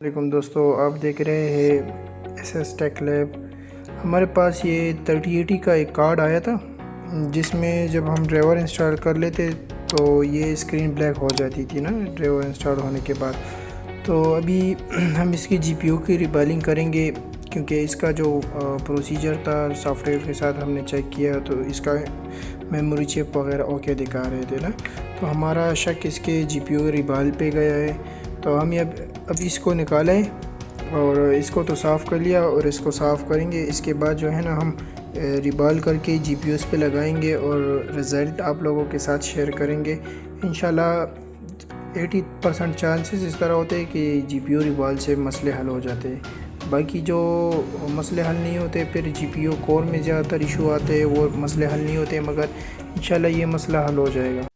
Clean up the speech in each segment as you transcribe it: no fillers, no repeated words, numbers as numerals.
वालेकुम दोस्तों, आप देख रहे हैं एसएस टेक लैब। हमारे पास ये 3080 का एक कार्ड आया था जिसमें जब हम ड्राइवर इंस्टॉल कर लेते तो ये स्क्रीन ब्लैक हो जाती थी ना ड्राइवर इंस्टॉल होने के बाद। तो अभी हम इसकी जीपीयू की रिबालिंग करेंगे क्योंकि इसका जो प्रोसीजर था सॉफ्टवेयर के साथ हमने चेक किया तो इसका मेमोरी चिप वगैरह ओके दिखा रहे थे ना। तो हमारा शक इसके जीपीयू रिबाल पे गया है। तो हम ये अब इसको निकालें और इसको तो साफ़ कर लिया और इसको साफ़ करेंगे। इसके बाद जो है ना हम रिबाल करके जीपीयूज़ पे लगाएंगे और रिज़ल्ट आप लोगों के साथ शेयर करेंगे। इंशाल्लाह 80% चांसेस इस तरह होते हैं कि जीपीयू रिबाल से मसले हल हो जाते हैं। बाकी जो मसले हल नहीं होते फिर जीपीयू कोर में ज़्यादातर इशू आते हैं, वो मसले हल नहीं होते, मगर इंशाल्लाह ये मसला हल हो जाएगा।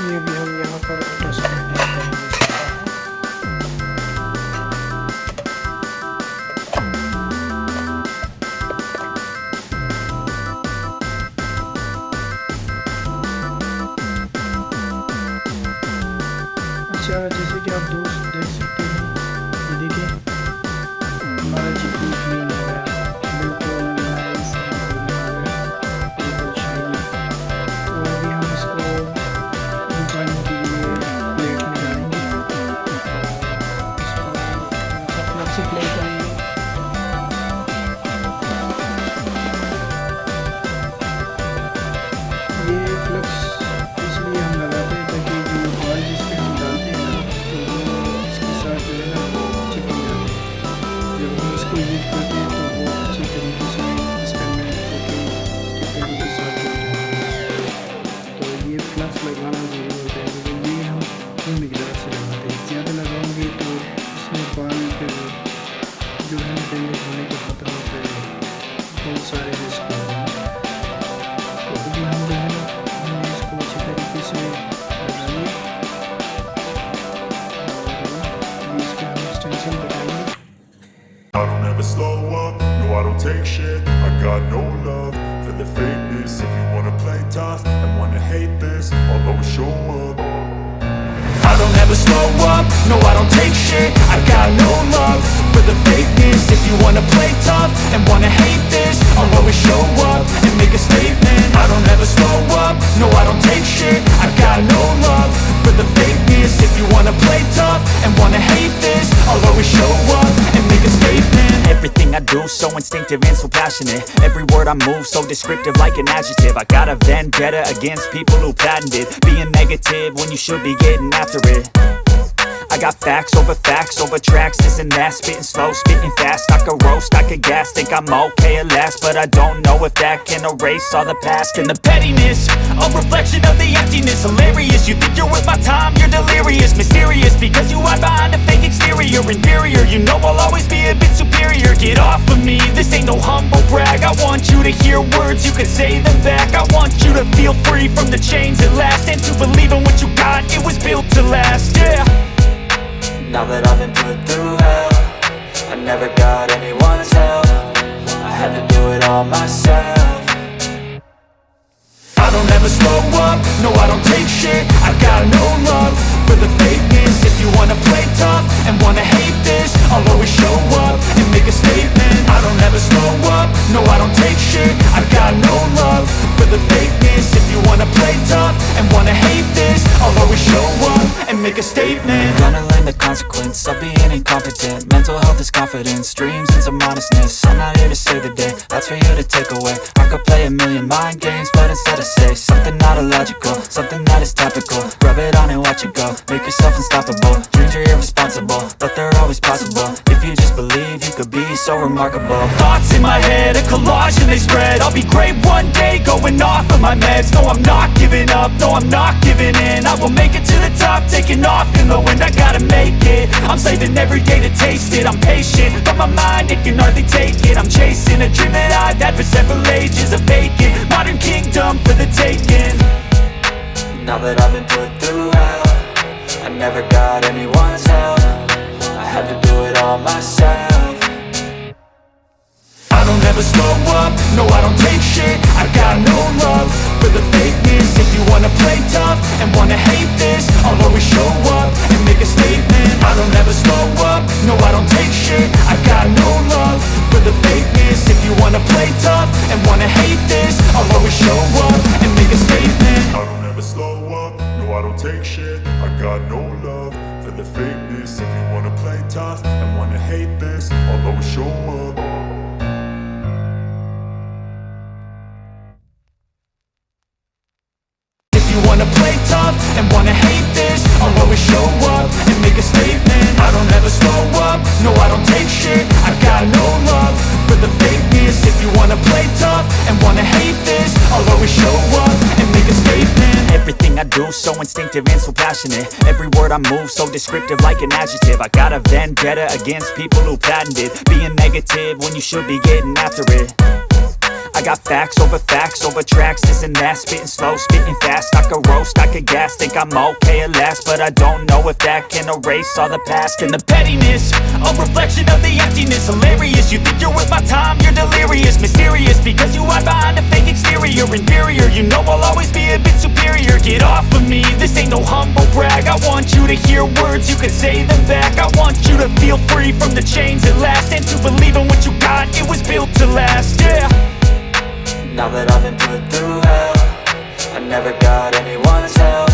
ये भी हम यहाँ पर एडजस्ट करेंगे। अच्छा, जैसे कि आप दोस्त देख सकते हैं, ये देखिए हमारा जीपीयू क्लीन हो गया, बिल्कुल नाइस एंड क्लीन हो गया, बिल्कुल शाइनी। तो अभी हम इसको निकालने के लिए को यूज करते हैं तो वो अच्छी तरीके से एक्सपेरिमेंट करके टिपिकल के साथ चल जाते हैं। तो ये फ्लक्स लगाना ज़रूरी होता है क्योंकि ये हम फुल मिकदार से लगाते हैं, ज़्यादा लगाएंगे तो इसमें बाल फिर जो है डैमेज होने का खतरा होता है, बहुत सारे रिस्क होते हैं। तो अभी हम जो है हमने इसको अच्छी तरीके से लगाइए और इस पर हम स्टेंसिल बताएंगे। I don't ever slow up, no I don't take shit. I got no love for the fakeness. If you wanna play tough and wanna hate this, I'll always show up. I don't ever slow up, no I don't take shit. I got no love for the fakeness. If you wanna play tough and wanna hate this, I'll always show up and make a statement. I don't ever slow up, no I don't take shit. I got no love for the fakeness. If you wanna play tough and wanna hate this, I'll always show up and make a statement. Everything I do so instinctive and so passionate. Every word I move so descriptive like an adjective. I got a vendetta against people who patented being negative when you should be getting after it. I got facts over tracks, this and that. Spitting slow, spitting fast. I could roast, I could gas. Think I'm okay at last, but I don't know if that can erase all the past. And the pettiness, a reflection of the emptiness. Hilarious, you think you're worth my time, you're delirious. Mysterious, because you hide behind a fake exterior. Inferior, you know I'll always be a bit superior. Get off of me, this ain't no humble brag. I want you to hear words, you can say them back. I want you to feel free from the chains at last, and to believe in what you got, it was built to last, yeah. Now that I've been put through hell, I never got anyone's help. I had to do it all myself. I don't ever slow up, no I don't take shit. I got no love for the fakeness. If you wanna play tough and wanna hate this, I'll always show up and make a statement. I don't ever slow up, no I don't take shit. I got no love for the fakeness. If you wanna play tough and wanna hate this, I'll always show up and make a statement. Gonna learn the consequence of being incompetent. Mental health is confidence, dreams and some honestness. I'm not here to save the day, that's for you to take away. I could play a million mind games, but instead I say something not illogical, something that is topical. Rub it on and watch it go, make yourself unstoppable. Dreams are irresponsible, but they're always possible. If you just believe, you could be so remarkable. Thoughts in my head, a collage and they spread. I'll be great one day, going off of my meds. No, I'm not giving up, no, I'm not giving in. I will make it to the top, taking off in the wind. I gotta make it, I'm saving every day to taste it. I'm patient, but my mind, it can hardly take it. I'm chasing a dream that I've had for several ages. A vacant, modern kingdom for the taking. Now that I've been put through hell, I never got anyone's help. I had to do it all myself. I don't ever slow up, no I don't take shit. I got no love for the fakeness. If you wanna play tough and wanna hate this, I'll always show up and make a statement. I don't ever slow up, no I don't take shit. I got no love for the fakeness. If you wanna play tough and wanna hate this, I'll always show up and make a statement. I don't ever slow up, no I don't take shit. I got no love for the fakeness. If you wanna play tough and wanna hate this, I'll always show up. You wanna play tough and wanna hate this, I'll always show up and make a statement. I don't ever slow up, no I don't take shit. I got no love for the fakeness. If you wanna play tough and wanna hate this, I'll always show up and make a statement. Everything I do so instinctive and so passionate. Every word I move so descriptive like an adjective. I got a vendetta against people who patented being negative when you should be getting after it. I got facts over tracks, this and that. Spitting slow, spitting fast. I could roast, I could gas. Think I'm okay at last, but I don't know if that can erase all the past. And the pettiness, a reflection of the emptiness. Hilarious, you think you're worth my time, you're delirious. Mysterious, because you hide behind a fake exterior. Inferior, you know I'll always be a bit superior. Get off of me, this ain't no humble brag. I want you to hear words, you can say them back. I want you to feel free from the chains at last, and to believe in what you got, it was built to last, yeah. Now that I've been put through hell, I never got anyone's help.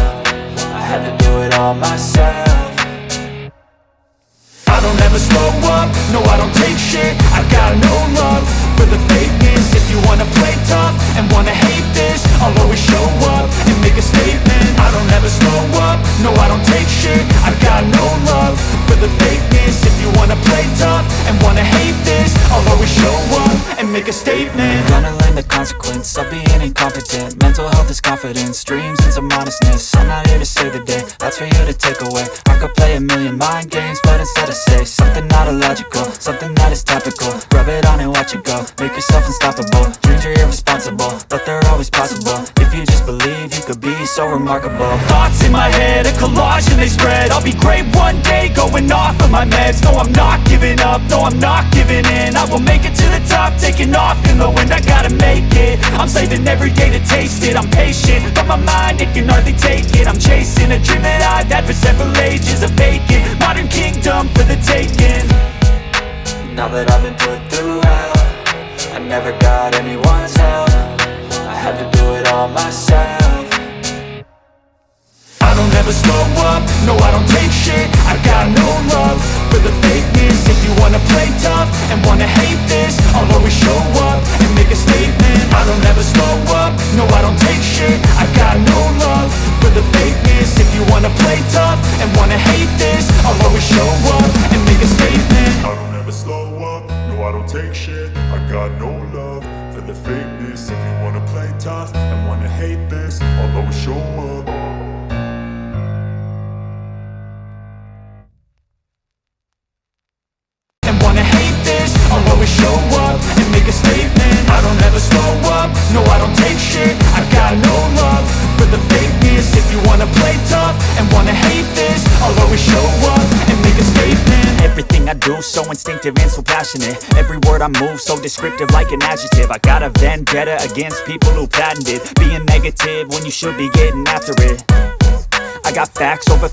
I had to do it all myself. I don't ever slow up, no I don't take shit. I got no love for the fakeness. If you wanna play tough and wanna hate this, I'll always show up and make a statement. I don't ever slow up, no I don't take shit. I got no love for the fakeness. If you wanna play tough and wanna hate this, show up and make a statement. Gonna learn the consequence of being incompetent. Mental health is confidence, dreams into modestness. I'm not here to save the day, that's for you to take away. I could play a million mind games, but instead I say something not illogical, something that is topical. Rub it on and watch it go, make yourself unstoppable. Dreams are irresponsible, but they're always possible. If you just believe, you could be so remarkable. Thoughts in my head, a collage and they spread. I'll be great one day, going off of my meds. No, I'm not giving up, no, I'm not giving in. I will make it to the top, taking off in the wind. I gotta make it, I'm saving every day to taste it. I'm patient, but my mind, it can hardly take it. I'm chasing a dream that I've had for several ages. A vacant, modern kingdom for the taking. Now that I've been put through hell, I never got anyone's help. I had to do it all myself. I don't ever slow up, no I don't take shit. I got no love for the fakeness. If you wanna play tough and wanna hate this, I'll always show up and make a statement. I don't ever slow up, no I don't take shit. I got no love for the fakeness. If you wanna play tough and wanna hate this, I'll always show up and make a statement. I don't ever slow up, no I don't take shit. I got no love for the fakeness. If you wanna play tough and wanna hate this, I'll always show up. I'll always show up and make a statement. I don't ever slow up, no I don't take shit. I got no love for the fakeness. If you wanna play tough and wanna hate this, I'll always show up and make a statement. Everything I do so instinctive and so passionate. Every word I move so descriptive like an adjective. I got a vendetta against people who patented being negative when you should be getting after it. I got facts over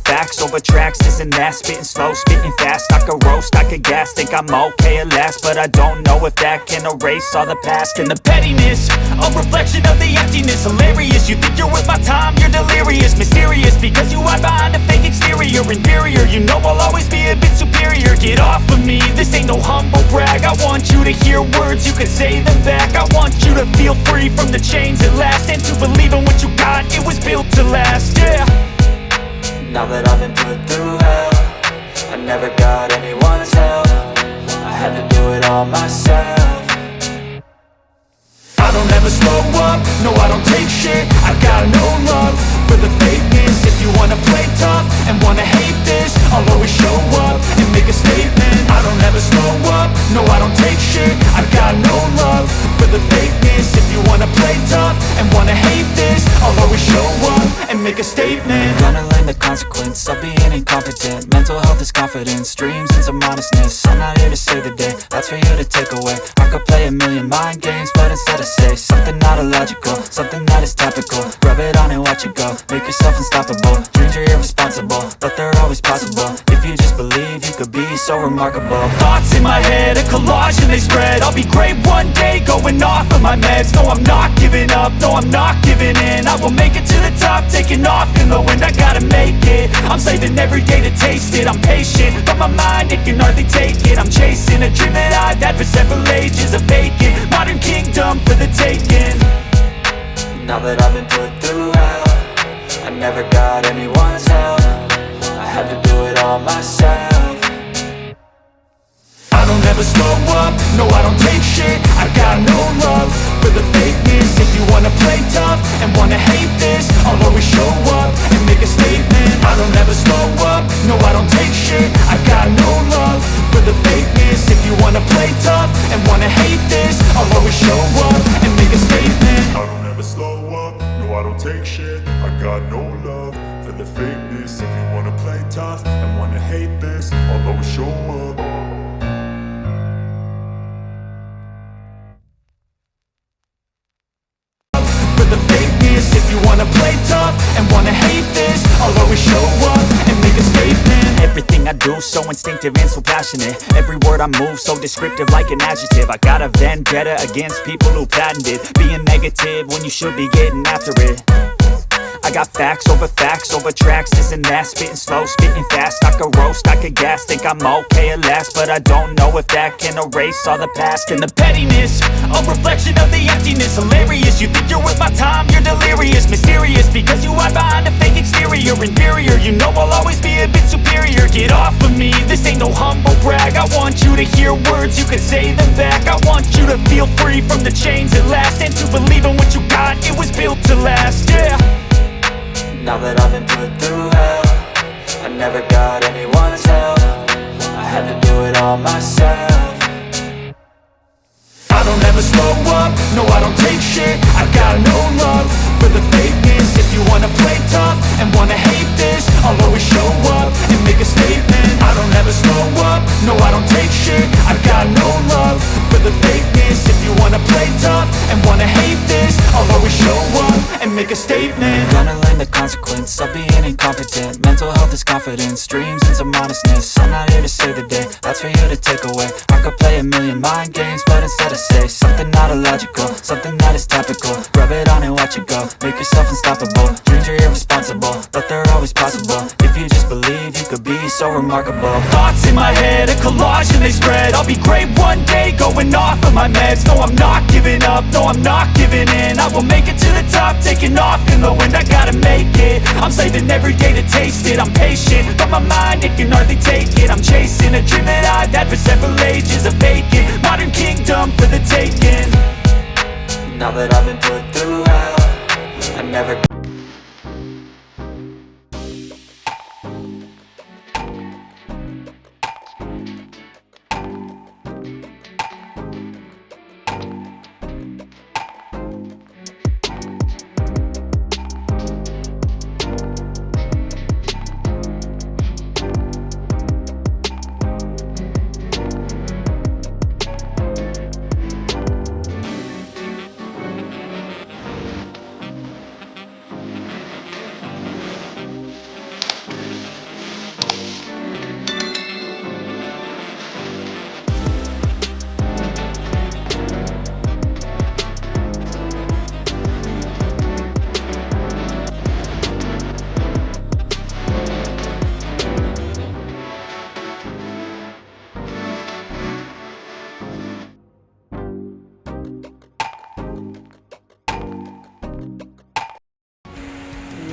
tracks, this and that. Spitting slow, spitting fast, I could roast, I could gas. Think I'm okay at last, but I don't know if that can erase all the past. And the pettiness, a reflection of the emptiness. Hilarious, you think you're with my time, you're delirious. Mysterious, because you hide behind a fake exterior. Inferior, you know I'll always be a bit superior. Get off of me, this ain't no humble brag. I want you to hear words, you can say them back. I want you to feel free from the chains at last, and to believe in what you got, it was built to last, yeah. Now that I've been put through hell, I never got anyone's help. I had to do it all myself. I don't ever slow up, no I don't take shit. I got no love for the fakeness. If you wanna play tough and wanna hate this, I'll always show up and make a statement. I don't ever slow up, no I don't take shit. I got no love for the fakeness. If you wanna play tough and wanna hate this, I'll always show up and make a statement. Gonna learn the consequence of being incompetent. Mental health is confidence, dreams into modestness. I'm not here to save the day, that's for you to take away. I could play a million mind games, but instead I say something not illogical, something that is topical. Rub it on and watch it go, make yourself unstoppable. Dreams are irresponsible, but they're always possible. If you just believe, you could be so remarkable. Thoughts in my head, a collage and they spread. I'll be great one day, going off of my meds. No, I'm not giving up, no, I'm not giving in. I will make it to the top, taking off in the wind. I gotta make it, I'm saving every day to taste it. I'm patient, but my mind, it can hardly take it. I'm chasing a dream that I've had for several ages. A vacant, modern kingdom for the taking. Now that I've been put through hell, I never got anyone's help. I had to do it all myself. I don't ever slow up, no I don't take shit. I got no love for the fakeness. If you wanna play tough and wanna hate this, I'll always show up and make a statement. I don't ever slow up, no I don't take shit. I got no love for the fakeness. If you wanna play tough and wanna hate this, I'll always show up and make a statement. I don't ever slow up, no I don't take shit. I got no love for the fakeness. If you wanna play tough and wanna hate this, I'll always show up. The fakeness. If you wanna play tough and wanna hate this, I'll always show up and make a statement. Everything I do so instinctive and so passionate. Every word I move so descriptive like an adjective. I got a vendetta against people who patented being negative when you should be getting after it. I got facts over tracks, isn't that? Spitting slow, spitting fast, I could roast, I could gas. Think I'm okay at last, but I don't know if that can erase all the past. And the pettiness, a reflection of the emptiness. Hilarious, you think you're worth my time, you're delirious. Mysterious, because you hide behind a fake exterior. Inferior, you know I'll always be a bit superior. Get off of me, this ain't no humble brag. I want you to hear words, you can say them back. I want you to feel free from the chains at last, and to believe in what you got, it was built to last, yeah. Now that I've been put through hell, I never got anyone's help, I had to do it all myself. I don't ever slow up, no I don't take shit. I got no love for the fakeness. If you wanna play tough and wanna hate this, I'll always show up and make a statement. I don't ever slow up, no I don't take shit. I got no love for the fakeness. If you wanna play tough and wanna hate this, I'll always show up and make a statement. Gonna learn the consequence of being incompetent. Mental health is confidence, dreams into modestness. I'm not here to save the day, that's for you to take away. I could play a million mind games, but instead I say something not illogical, something that is topical. Rub it on and watch it go, make yourself unstoppable. Dreams are irresponsible, but they're always possible. If you just believe, you could be so remarkable. Thoughts in my head, a collage and they spread. I'll be great one day, going off of my meds. No, I'm not giving up, no, I'm not giving in. I will make it to the top, taking off in the wind. I gotta make it, I'm saving every day to taste it. I'm patient, but my mind, it can hardly take it. I'm chasing a dream that I've had for several ages. A vacant, modern kingdom for the taking. Now that I've been put through hell, I never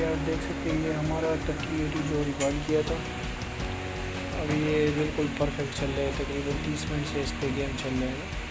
आप देख सकते हैं ये हमारा 3080 जो record किया था, अब ये बिल्कुल परफेक्ट चल रहा है। तकरीबन 30 मिनट से इस पर गेम चल रहा है।